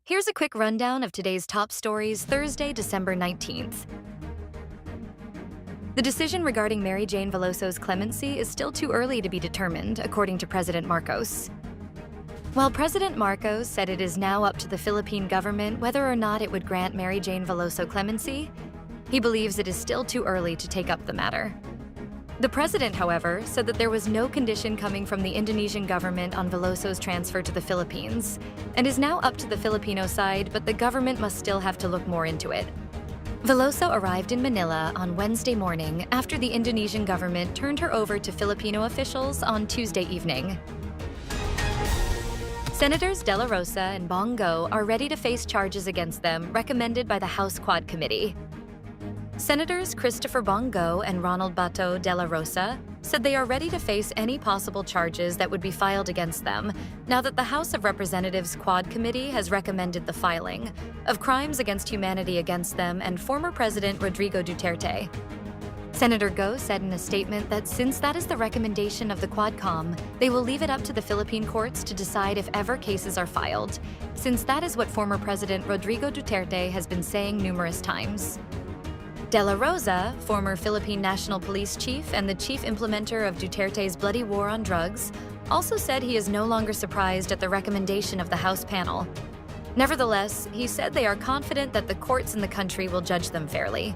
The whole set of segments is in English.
Here's a quick rundown of today's top stories, Thursday, December 19th. The decision regarding Mary Jane Veloso's clemency is still too early to be determined, according to President Marcos. While President Marcos said it is now up to the Philippine government whether or not it would grant Mary Jane Veloso clemency, he believes it is still too early to take up the matter. The president, however, said that there was no condition coming from the Indonesian government on Veloso's transfer to the Philippines, and is now up to the Filipino side, but the government must still have to look more into it. Veloso arrived in Manila on Wednesday morning after the Indonesian government turned her over to Filipino officials on Tuesday evening. Senators Dela Rosa and Bongo are ready to face charges against them recommended by the House Quad Committee. Senators Christopher Bongo and Ronald Bato Dela Rosa said they are ready to face any possible charges that would be filed against them now that the House of Representatives Quad Committee has recommended the filing of crimes against humanity against them and former President Rodrigo Duterte. Senator Go said in a statement that since that is the recommendation of the Quadcom, they will leave it up to the Philippine courts to decide if ever cases are filed, since that is what former President Rodrigo Duterte has been saying numerous times. Dela Rosa, former Philippine National Police Chief and the chief implementer of Duterte's bloody war on drugs, also said he is no longer surprised at the recommendation of the House panel. Nevertheless, he said they are confident that the courts in the country will judge them fairly.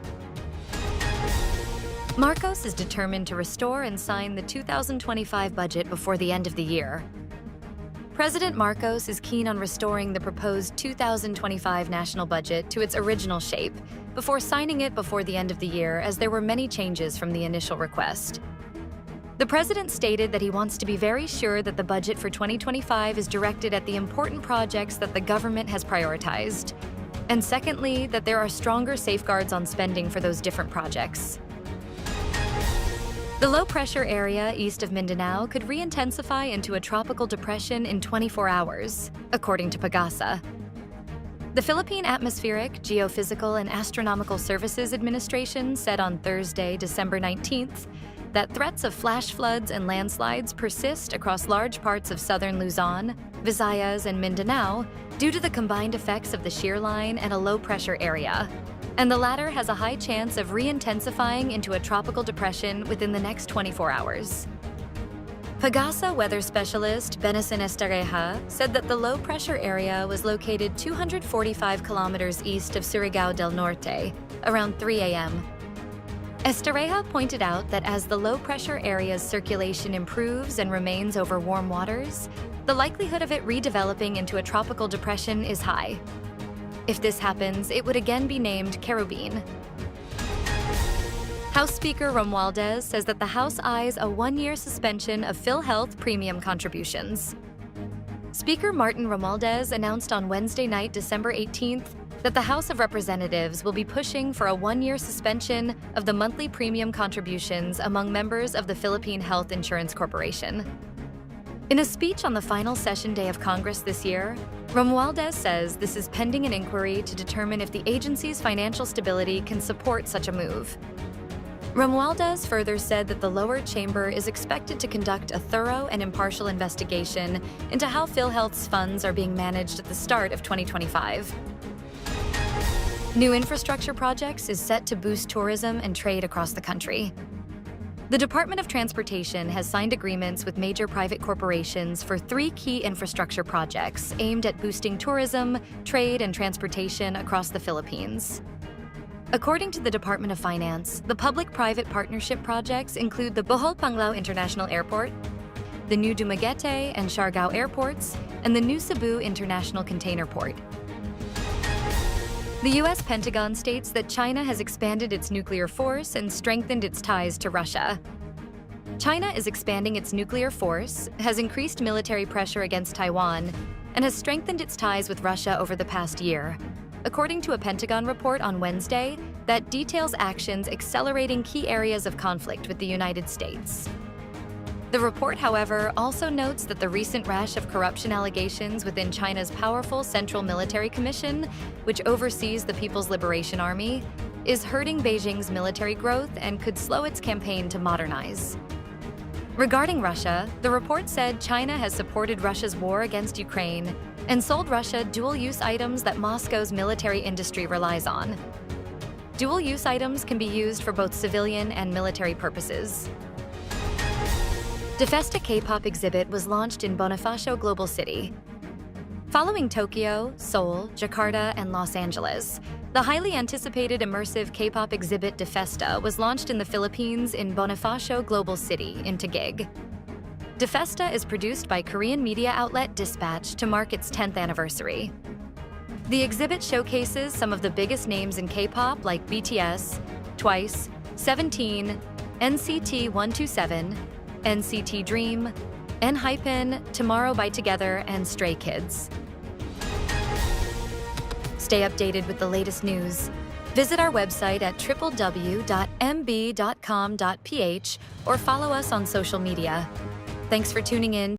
Marcos is determined to restore and sign the 2025 budget before the end of the year. President Marcos is keen on restoring the proposed 2025 national budget to its original shape before signing it before the end of the year, as there were many changes from the initial request. The president stated that he wants to be very sure that the budget for 2025 is directed at the important projects that the government has prioritized, and secondly, that there are stronger safeguards on spending for those different projects. The low-pressure area east of Mindanao could reintensify into a tropical depression in 24 hours, according to PAGASA. The Philippine Atmospheric, Geophysical, and Astronomical Services Administration said on Thursday, December 19th, that threats of flash floods and landslides persist across large parts of southern Luzon, Visayas, and Mindanao due to the combined effects of the shear line and a low-pressure area, and the latter has a high chance of re-intensifying into a tropical depression within the next 24 hours. PAGASA weather specialist Benison Estareja said that the low-pressure area was located 245 kilometers east of Surigao del Norte, around 3 a.m. Estareja pointed out that as the low-pressure area's circulation improves and remains over warm waters, the likelihood of it redeveloping into a tropical depression is high. If this happens, it would again be named Caribbean. House Speaker Romualdez says that the House eyes a one-year suspension of PhilHealth premium contributions. Speaker Martin Romualdez announced on Wednesday night, December 18th, that the House of Representatives will be pushing for a one-year suspension of the monthly premium contributions among members of the Philippine Health Insurance Corporation. In a speech on the final session day of Congress this year, Romualdez says this is pending an inquiry to determine if the agency's financial stability can support such a move. Romualdez further said that the lower chamber is expected to conduct a thorough and impartial investigation into how PhilHealth's funds are being managed at the start of 2025. New infrastructure projects is set to boost tourism and trade across the country. The Department of Transportation has signed agreements with major private corporations for 3 key infrastructure projects aimed at boosting tourism, trade, and transportation across the Philippines. According to the Department of Finance, the public-private partnership projects include the Bohol-Panglao International Airport, the new Dumaguete and Siargao airports, and the new Cebu International Container Port. The U.S. Pentagon states that China has expanded its nuclear force and strengthened its ties to Russia. China is expanding its nuclear force, has increased military pressure against Taiwan, and has strengthened its ties with Russia over the past year, according to a Pentagon report on Wednesday that details actions accelerating key areas of conflict with the United States. The report, however, also notes that the recent rash of corruption allegations within China's powerful Central Military Commission, which oversees the People's Liberation Army, is hurting Beijing's military growth and could slow its campaign to modernize. Regarding Russia, the report said China has supported Russia's war against Ukraine and sold Russia dual-use items that Moscow's military industry relies on. Dual-use items can be used for both civilian and military purposes. The Festa Kpop exhibit was launched in Bonifacio Global City. Following Tokyo, Seoul, Jakarta, and Los Angeles, the highly anticipated immersive K-pop exhibit De Festa was launched in the Philippines in Bonifacio Global City in Taguig. De Festa is produced by Korean media outlet Dispatch to mark its 10th anniversary. The exhibit showcases some of the biggest names in K-pop like BTS, Twice, 17, NCT 127, NCT Dream, ENHYPEN, Tomorrow by Together, and Stray Kids. Stay updated with the latest news. Visit our website at www.mb.com.ph or follow us on social media. Thanks for tuning in.